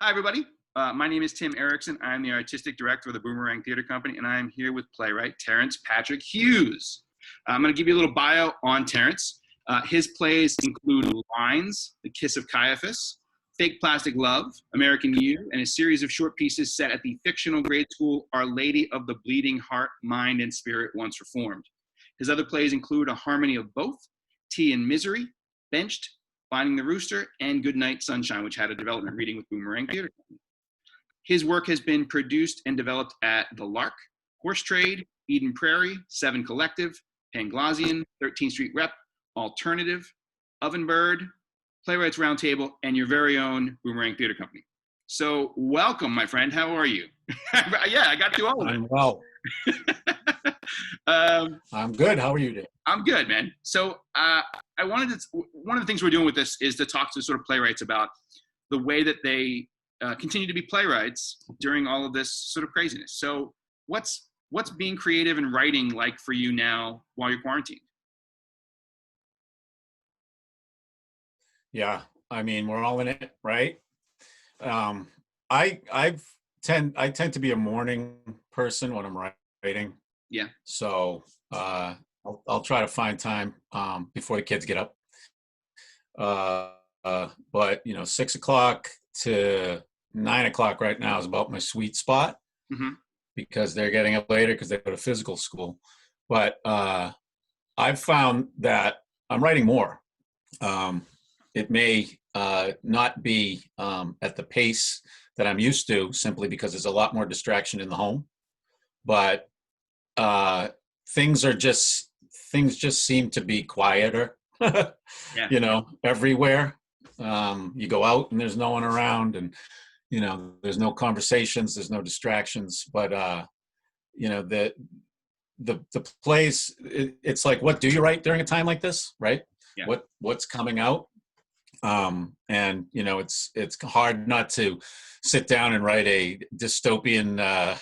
Hi, everybody. My name is Tim Errickson. I'm the artistic director of the Boomerang Theater Company, and I'm here with playwright Terence Patrick Hughes. I'm going to give you a little bio on Terence. His plays include Lines, The Kiss of Caiaphas, Fake Plastic Love, American You, and a series of short pieces set at the fictional grade school Our Lady of the Bleeding Heart, Mind, and Spirit Once Reformed. His other plays include A Harmony of Both, Tea and Misery, Benched, Finding the Rooster, and Goodnight Sunshine, which had a development reading with Boomerang Theater Company. His work has been produced and developed at The Lark, Horse Trade, Eden Prairie, Seven Collective, Panglossian, 13th Street Rep, Alternative, Ovenbird, Playwrights Roundtable, and your very own Boomerang Theater Company. So welcome, my friend. How are you? Yeah, I got through all of it. I'm well. I'm good. How are you today? I'm good, man. So one of the things we're doing with this is to talk to sort of playwrights about the way that they continue to be playwrights during all of this sort of craziness. So what's being creative and writing like for you now while you're quarantined? Yeah, I mean, we're all in it, right? I tend to be a morning person when I'm writing. Yeah. So I'll try to find time before the kids get up. But 6 o'clock to 9 o'clock right now is about my sweet spot, because they're getting up later because they go to physical school. But I've found that I'm writing more. It may not be at the pace that I'm used to, simply because there's a lot more distraction in the home. But things just seem to be quieter, Yeah. Everywhere. You go out and there's no one around, and there's no conversations, there's no distractions. But the plays, it's like, what do you write during a time like this, right? Yeah. What's coming out? And it's hard not to sit down and write a dystopian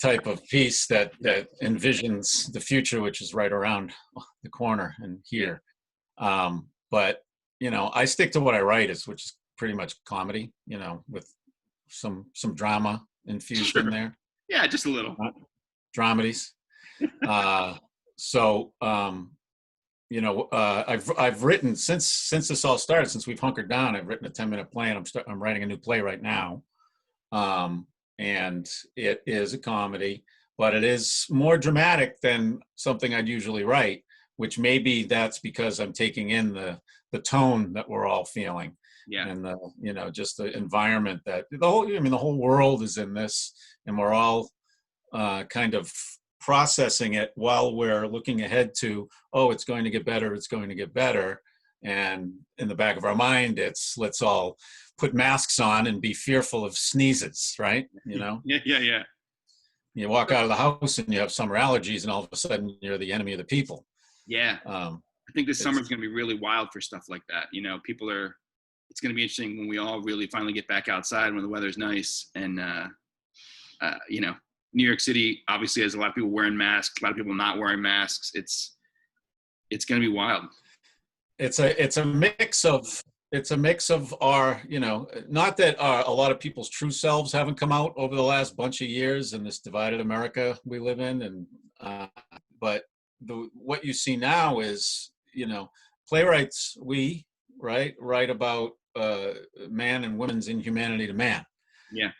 type of piece that envisions the future, which is right around the corner and here. But I stick to what I write, which is pretty much comedy, with some drama infused in there. Yeah, just a little dramedies. I've written since this all started, since we've hunkered down. I've written a 10-minute play, and I'm writing a new play right now, and it is a comedy, but it is more dramatic than something I'd usually write. Which maybe that's because I'm taking in the tone that we're all feeling, and just the environment that the whole world is in this, and we're all kind of processing it while we're looking ahead to, it's going to get better, it's going to get better. And in the back of our mind, it's, let's all put masks on and be fearful of sneezes, right? Yeah. You walk out of the house and you have summer allergies, and all of a sudden you're the enemy of the people. Yeah. I think this summer is going to be really wild for stuff like that. It's going to be interesting when we all really finally get back outside when the weather's nice. And, New York City obviously has a lot of people wearing masks, a lot of people not wearing masks. It's going to be wild. It's a mix of our, not that a lot of people's true selves haven't come out over the last bunch of years in this divided America we live in. And, but what you see now is, playwrights, write about man and women's inhumanity to man. Yeah.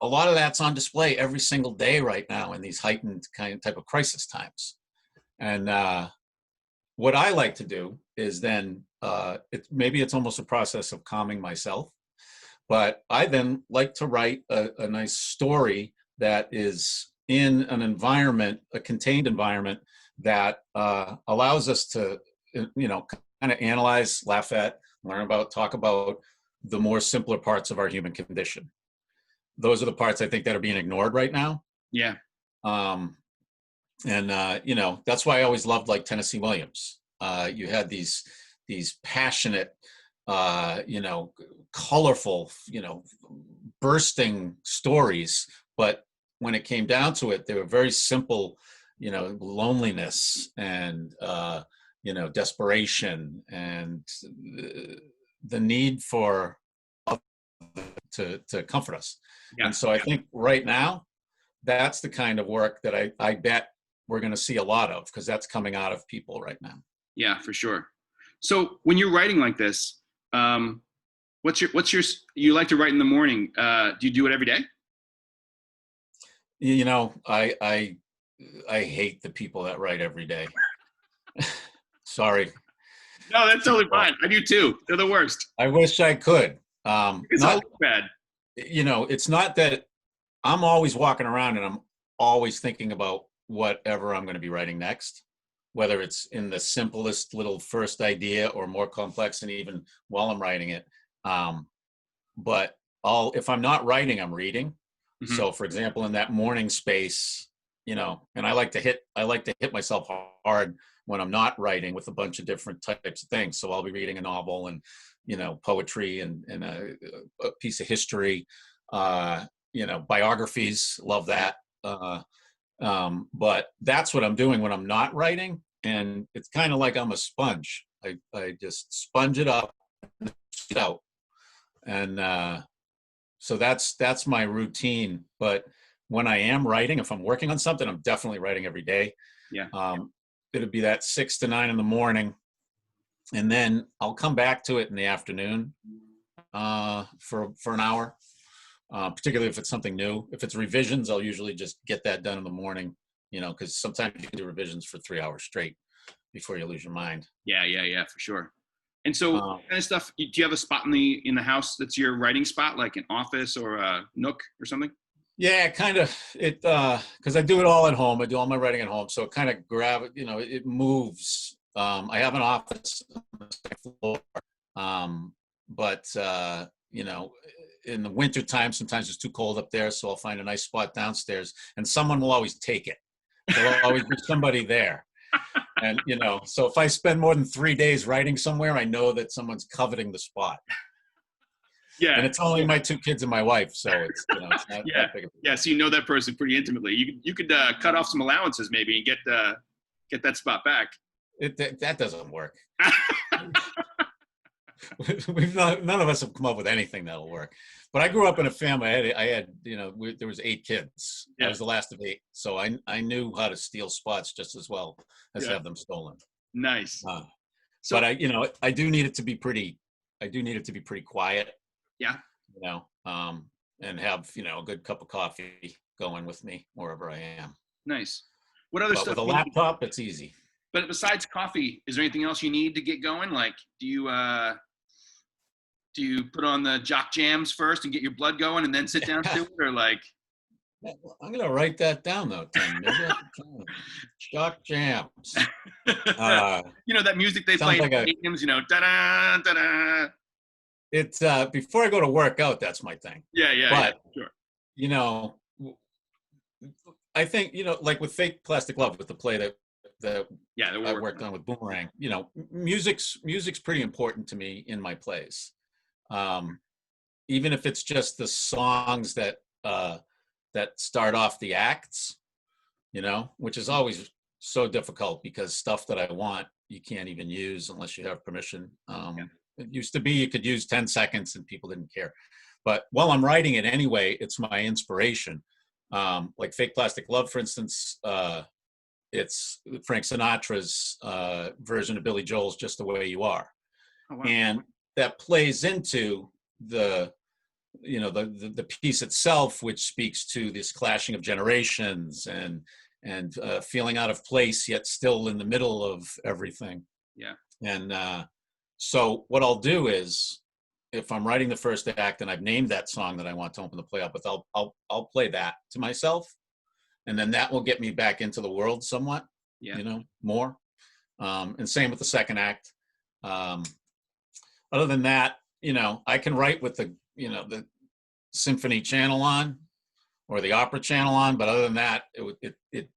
A lot of that's on display every single day right now in these heightened type of crisis times. And what I like to do is then, it's almost a process of calming myself, but I then like to write a nice story that is in an environment, a contained environment, that allows us to, kind of analyze, laugh at, learn about, talk about the more simpler parts of our human condition. Those are the parts I think that are being ignored right now. Yeah. That's why I always loved, like, Tennessee Williams. You had these passionate, colorful, bursting stories, but when it came down to it, they were very simple, loneliness and, desperation and the need for to comfort us. Yeah. And so I think right now, that's the kind of work that I bet we're going to see a lot of, because that's coming out of people right now. Yeah, for sure. So when you're writing like this, what's your, you like to write in the morning. Do you do it every day? You know, I hate the people that write every day. Sorry. No, that's totally fine. I do too. They're the worst. I wish I could. It's not bad. You know, it's not that I'm always walking around and I'm always thinking about whatever I'm going to be writing next, whether it's in the simplest little first idea or more complex, and even while I'm writing it. But if I'm not writing, I'm reading. Mm-hmm. So, for example, in that morning space, you know, and I like to hit myself hard when I'm not writing with a bunch of different types of things. So I'll be reading a novel and, you know, poetry and a piece of history, you know, biographies, love that. But that's what I'm doing when I'm not writing. And it's kind of like I'm a sponge. I just sponge it up and spit it out. And so that's my routine. But when I am writing, if I'm working on something, I'm definitely writing every day. Yeah. It'll be that 6 to 9 in the morning, and then I'll come back to it in the afternoon for an hour. Particularly if it's something new. If it's revisions, I'll usually just get that done in the morning. You know, because sometimes you can do revisions for 3 hours straight before you lose your mind. Yeah, for sure. And so, kind of stuff. Do you have a spot in the house that's your writing spot, like an office or a nook or something? Yeah, kind of. It because I do it all at home. I do all my writing at home, so it kind of it moves. I have an office on the second floor, but you know, in the winter time, sometimes it's too cold up there, so I'll find a nice spot downstairs, and someone will always take it. There'll always be somebody there. And, you know, so if I spend more than 3 days writing somewhere, I know that someone's coveting the spot. Yeah. And it's only my 2 kids and my wife, so it's, you know, it's not that big of a deal. Yeah, so you know that person pretty intimately. You could cut off some allowances maybe and get that spot back. That doesn't work. None of us have come up with anything that'll work. But I grew up in a family. I had you know, there was 8 kids. Yeah. I was the last of 8, so I knew how to steal spots just as well as have them stolen. Nice. But I do need it to be pretty quiet. Yeah. You know, and have, you know, a good cup of coffee going with me wherever I am. Nice. What other stuff? With a laptop, it's easy. But besides coffee, is there anything else you need to get going? Like, do you put on the jock jams first and get your blood going and then sit down to it, or like? I'm gonna write that down though, Tim. Maybe jock jams. You know that music they play in the games. You know, da da da da. It's before I go to work out, that's my thing. Yeah, but, sure. You know, I think, you know, like with Fake Plastic Love, with the play that I worked on with Boomerang, you know, music's pretty important to me in my plays. Even if it's just the songs that start off the acts, you know, which is always so difficult because stuff that I want, you can't even use unless you have permission. It used to be you could use 10 seconds and people didn't care. But while I'm writing it anyway, it's my inspiration. Like Fake Plastic Love, for instance, it's Frank Sinatra's version of Billy Joel's Just the Way You Are. Oh, wow. And that plays into the piece itself, which speaks to this clashing of generations and feeling out of place, yet still in the middle of everything. Yeah. And so what I'll do is, if I'm writing the first act and I've named that song that I want to open the play up with, I'll play that to myself, and then that will get me back into the world somewhat. Yeah. You know, more. And same with the second act. Other than that, you know, I can write with the symphony channel on or the opera channel on, but other than that, it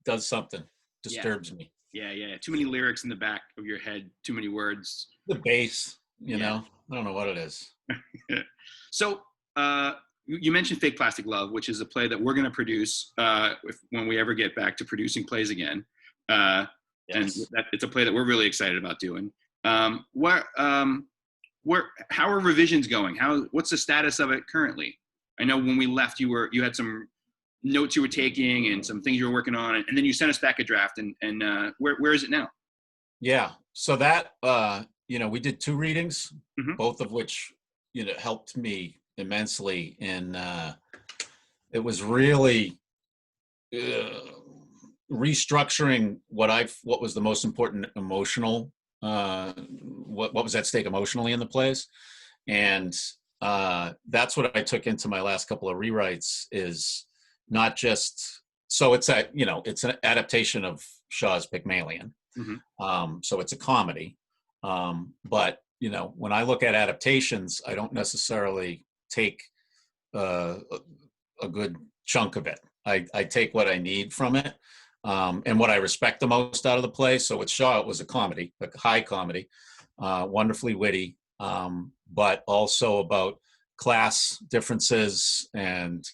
does something, disturbs me. Yeah. Too many lyrics in the back of your head, too many words. The bass, you know, I don't know what it is. So you mentioned Fake Plastic Love, which is a play that we're going to produce when we ever get back to producing plays again. Yes. And it's a play that we're really excited about doing. how are revisions going? What's the status of it currently? I know when we left, you had some notes you were taking and some things you were working on, and then you sent us back a draft. And where is it now? Yeah. So that, we did 2 readings, Mhm. both of which, helped me immensely. And it was really restructuring what was the most important emotional, what was at stake emotionally in the plays. And that's what I took into my last couple of rewrites, is not just, so it's it's an adaptation of Shaw's Pygmalion. Mhm. So it's a comedy. But, when I look at adaptations, I don't necessarily take a good chunk of it. I take what I need from it, and what I respect the most out of the play. So with Shaw, it was a comedy, a high comedy, wonderfully witty, but also about class differences and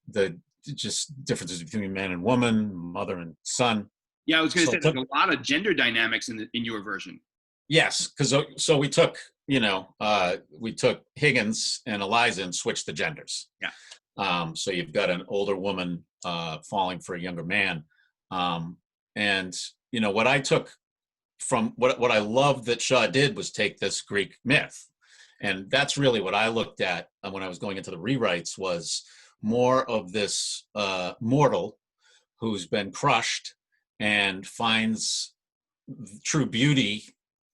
the just differences between man and woman, mother and son. Yeah, I was going to So say there's a lot of gender dynamics in your version. yes, because so we took, we took Higgins and Eliza and switched the genders. Yeah. So you've got an older woman falling for a younger man. And, what I took from what I loved that Shaw did was take this Greek myth. And that's really what I looked at when I was going into the rewrites, was more of this mortal who's been crushed and finds true beauty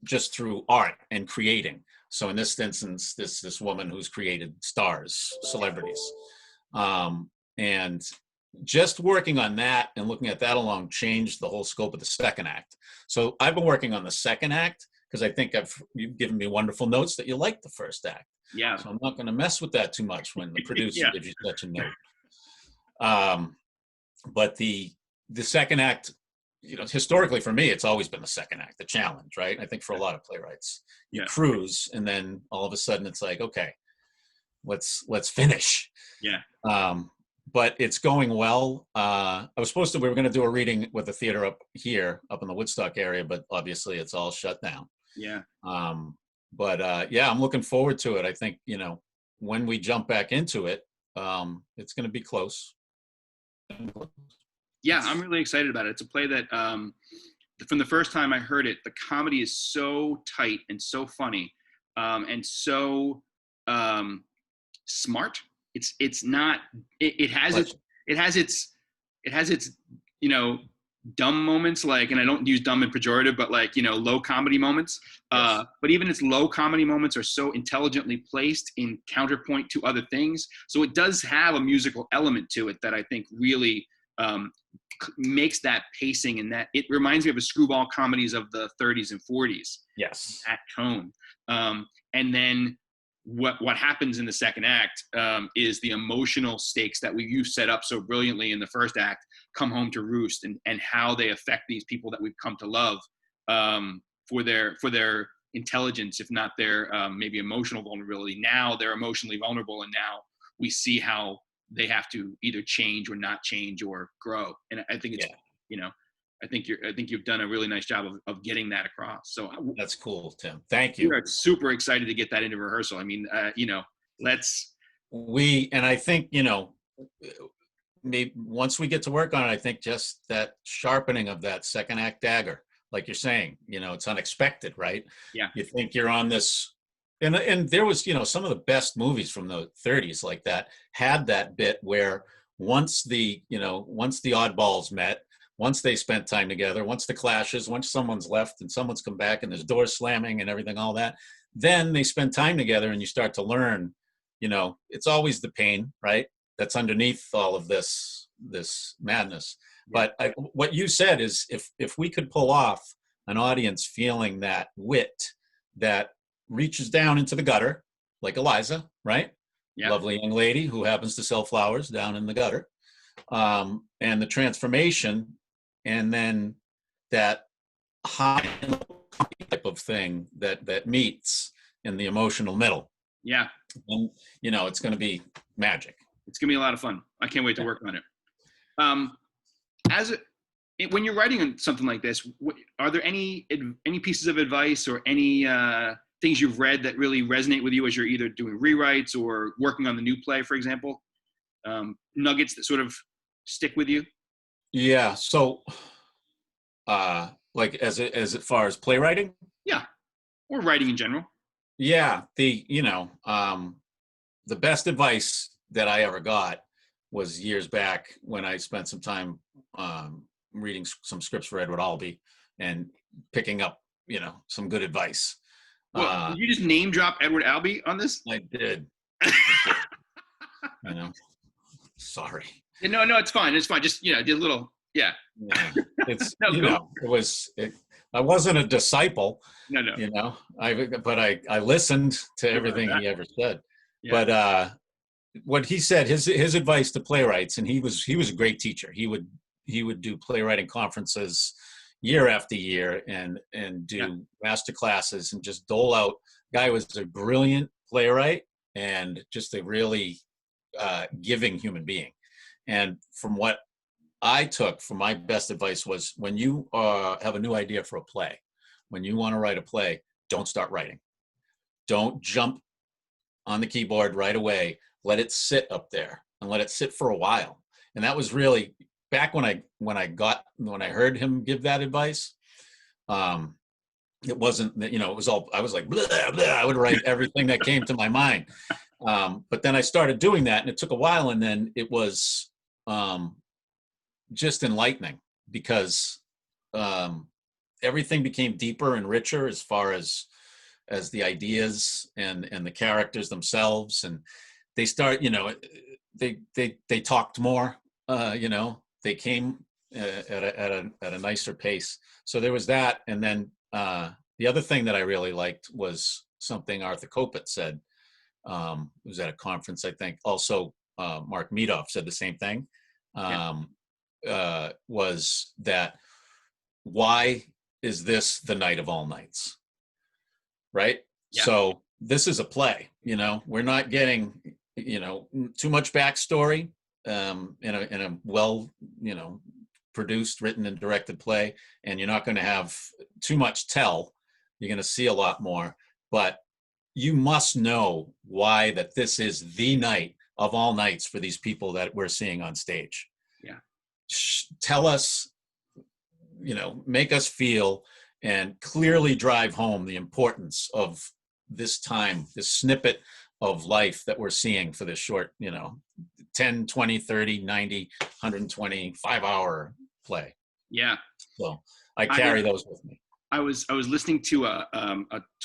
just through art and creating. So in this instance, this woman who's created stars, celebrities, and just working on that and looking at that along changed the whole scope of the second act. So I've been working on the second act because I think you've given me wonderful notes that you like the first act. Yeah. So I'm not going to mess with that too much when the producer Yeah. gives you such a note. But the second act, historically for me, it's always been the second act, the challenge, right? I think for a lot of playwrights, you cruise, and then all of a sudden it's like, okay, let's finish. Yeah. But it's going well. We were going to do a reading with the theater up in the Woodstock area, but obviously it's all shut down. Yeah. I'm looking forward to it. I think, when we jump back into it, it's going to be close. Yeah, I'm really excited about it. It's a play that, from the first time I heard it, the comedy is so tight and so funny, and so smart. It's not. It has its dumb moments, like, and I don't use dumb and pejorative, but like, low comedy moments. Yes. But even its low comedy moments are so intelligently placed in counterpoint to other things. So it does have a musical element to it that I think really makes that pacing, and that it reminds me of the screwball comedies of the 30s and 40s. Yes. That tone. And then what happens in the second act is the emotional stakes that you set up so brilliantly in the first act come home to roost, and how they affect these people that we've come to love for their intelligence, if not their maybe emotional vulnerability. Now they're emotionally vulnerable, and now we see how they have to either change or not change or grow. And I think it's, I think you've done a really nice job of getting that across. So that's cool, Tim. Thank you. We're super excited to get that into rehearsal. I mean, and I think, maybe once we get to work on it, I think just that sharpening of that second act dagger, like you're saying, it's unexpected, right? Yeah. You think you're on this, and there was, some of the best movies from the 30s like that had that bit where once the oddballs met, once they spent time together, once the clashes, once someone's left and someone's come back and there's doors slamming and everything, all that, then they spend time together and you start to learn, it's always the pain, right? That's underneath all of this madness. Yeah. But what you said is if we could pull off an audience feeling that wit that reaches down into the gutter, like Eliza, right? Yeah. Lovely young lady who happens to sell flowers down in the gutter. And the transformation, and then that high type of thing that meets in the emotional middle. Yeah. And, it's going to be magic. It's going to be a lot of fun. I can't wait to work on it. When you're writing on something like this, are there any pieces of advice or any things you've read that really resonate with you as you're either doing rewrites or working on the new play, for example? Nuggets that sort of stick with you? Yeah. So, like as far as playwriting, Yeah, or writing in general. yeah, the best advice that I ever got was years back when I spent some time reading some scripts for Edward Albee and picking up, some good advice. Well, Uh, did you just name drop Edward Albee on this? I did, you know, sorry. Yeah, no, it's fine. It's fine. Just, did a little, yeah. Yeah, it's, No, go. I wasn't a disciple, No. but I listened to You're right everything back. he ever said. Yeah. But what he said, his advice to playwrights, and he was a great teacher. He would do playwriting conferences year after year and do master classes and just dole out. Guy was a brilliant playwright and just a really giving human being. And from what I took from my best advice was, when you have a new idea for a play, when you want to write a play, don't start writing. Don't jump on the keyboard right away. Let it sit up there and let it sit for a while. And that was really back when I heard him give that advice. It wasn't that, it was all, I was like, blah, blah, I would write everything that came to my mind. But then I started doing that, and it took a while, and then it was just enlightening, because everything became deeper and richer as far as the ideas and the characters themselves, and they start, they talked more, they came at a nicer pace. So there was that, and then the other thing that I really liked was something Arthur Kopit said. It was at a conference, I think. Also, Mark Meadoff said the same thing. Was that, why is this the night of all nights? Right? Yeah. So this is a play, we're not getting, too much backstory in a well, produced, written, and directed play. And you're not going to have too much tell. You're going to see a lot more, but you must know why that this is the night of all nights for these people that we're seeing on stage. Yeah. Tell us, make us feel, and clearly drive home the importance of this time, this snippet of life that we're seeing for this short, 10, 20, 30, 90, 120, 5-hour play. Yeah. So I carry those with me. I was listening to a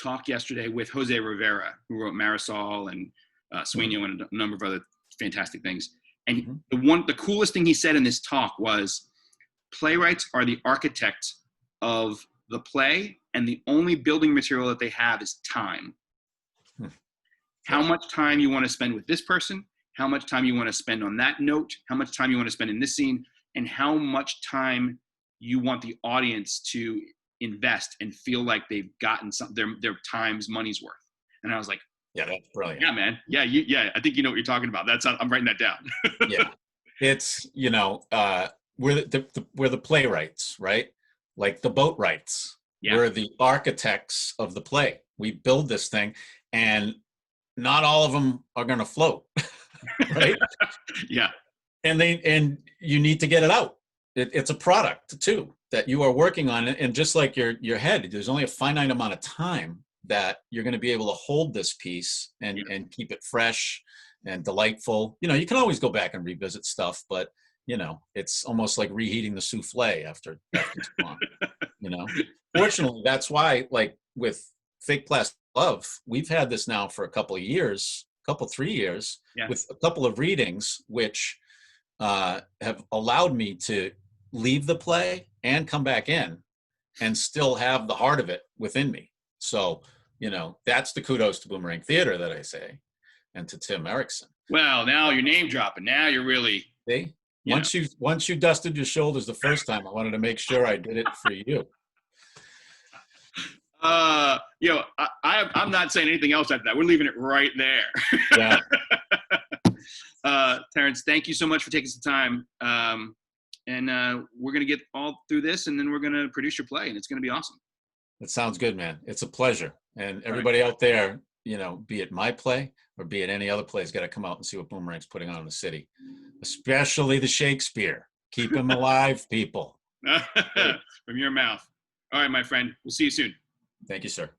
talk yesterday with Jose Rivera, who wrote Marisol and Sueño and a number of other fantastic things. And the coolest thing he said in this talk was, playwrights are the architects of the play, and the only building material that they have is time. How much time you want to spend with this person, how much time you want to spend on that note, how much time you want to spend in this scene, and how much time you want the audience to invest and feel like they've gotten their time's money's worth. And I was like, yeah, that's brilliant. Yeah, man. Yeah. I think you know what you're talking about. I'm writing that down. Yeah. It's, we're the playwrights, right? Like the boatwrights. Yeah. We're the architects of the play. We build this thing, and not all of them are going to float, right? Yeah. And you need to get it out. It's a product too that you are working on, and just like your head, there's only a finite amount of time that you're going to be able to hold this piece and keep it fresh and delightful. You can always go back and revisit stuff, but it's almost like reheating the souffle after it's gone. Fortunately, that's why, like with Fake Plastic Love, we've had this now for a couple of years, 3 years, with a couple of readings, which have allowed me to leave the play and come back in and still have the heart of it within me. So, that's the kudos to Boomerang Theater that I say, and to Tim Errickson. Well, now you're name dropping. Now you're really. See? Once you dusted your shoulders the first time, I wanted to make sure I did it for you. I'm not saying anything else after that. We're leaving it right there. Yeah. Terence, thank you so much for taking some time. And we're going to get all through this, and then we're going to produce your play, and it's going to be awesome. That sounds good, man. It's a pleasure. And everybody out there, you know, be it my play or be it any other play, has got to come out and see what Boomerang's putting on in the city, especially the Shakespeare. Keep him alive, people. From your mouth. All right, my friend. We'll see you soon. Thank you, sir.